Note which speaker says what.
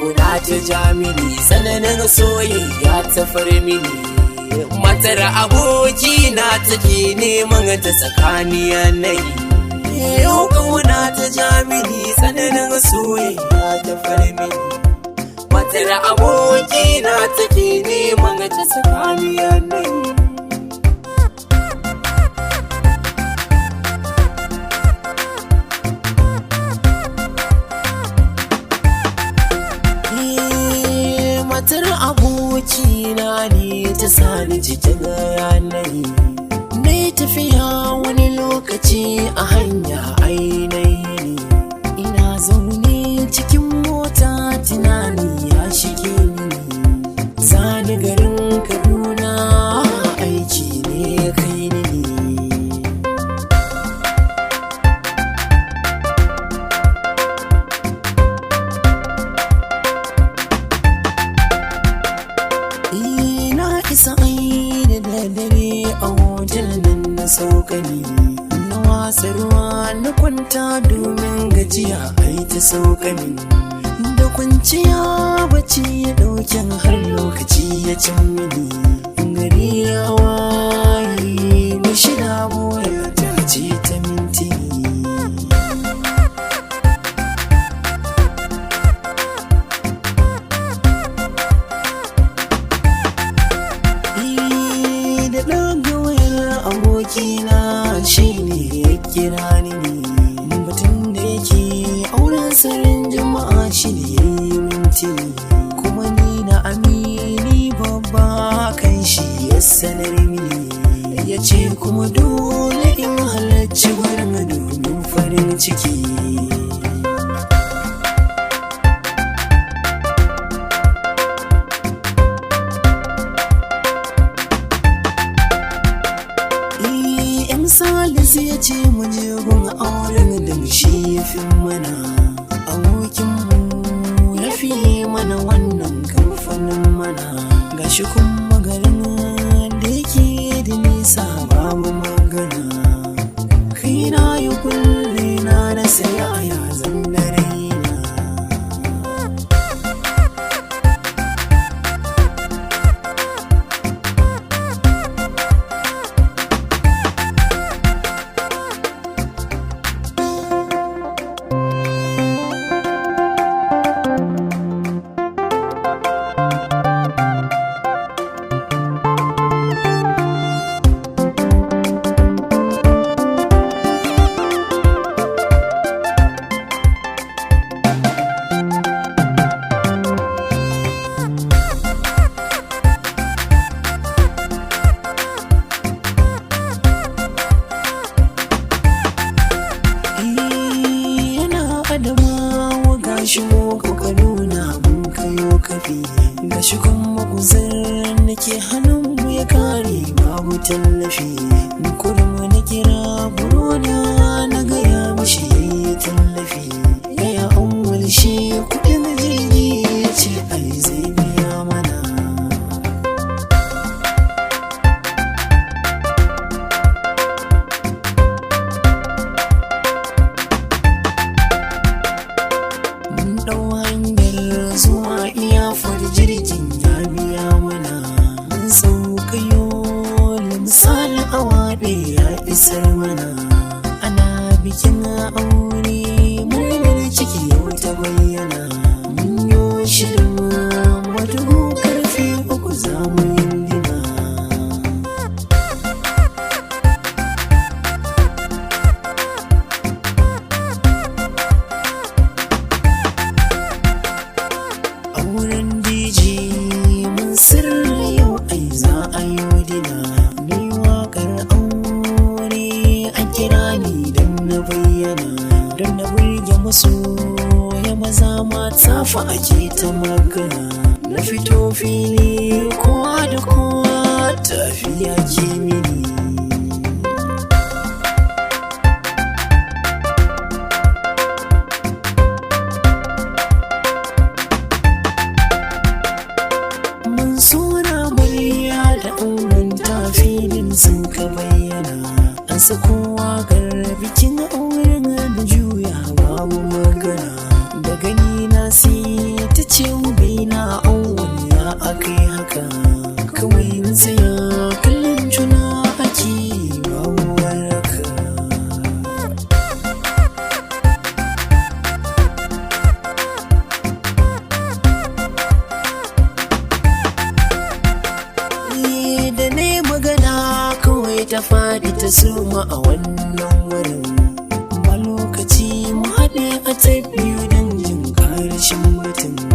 Speaker 1: kauna ta jamini tsananin soyayya ta farmini matar aboki na take neman ta tsakaniya nayi yau kauna ta jamini tsananin soyayya ta farmini matar aboki na take neman ta tsakaniya nayi matar abokina ne ta sani cikin yanayi na tafiya wani lokaci a hanya ainihi ina zaune cikin mota tunani ya shige ni zani garin Kaduna aiki ne kai ni isa ai da dare a hotel nan na saukani na wasa ruwa na kwanta domin gajiya ai ta saukani da kwanciya bacci ya dauken har lokaci ya cin mini gari ya waye na shida boya ta ce ta minti abokina shi ne ya kira ni batun da yake auren sirrin jama'a shi ne ya yi minti kuma ni na amini babba kan shi ya sanar mini ya ce kuma dole in halarci gurin domin farin ciki Salisu ya ce mu je gun auren da shi ya fi mana abokinmu ya fi mana wannan kamfanin mana gashi kuma garin da yake da nisa babu magana kai na yi kulle na da saya a yazan da raina gashi mu Kaduna mun kayo kafi gashi kuma guzar nake hannun mu ya kare babu tallafi kurma na kira buroda na gaya mashi yayi tallafi ya awwal shi kudin jirgi ya ce ai zai biya mana zuwa iyafar jirgin ya biya mana mun saukayo misali awa ɗaya ya isar mana ana bikin aure murnar ciki yau ta bayyana mun yo shirin madugu karfe 3 za mu yin dina auren DJ mun sirri yau ai za a yi wadina ni waƙar aure an kira ni don na bayyana don na burge masu ya maza mata fa ake ta magana na fito fili kowa da kowa tafiya ke mini sun ka bayyana an sako waƙar bikin auren da juya babu magana da gani na sai ta ce shehu bai na awwal ya akai haka kawai mun tsaya kallon juna ake babu waraka. Da ne magana kawai ta faɗi ta suma a wannan wurin, ba lokaci mu haɗe a ta biyu don jin ƙarshen mutum.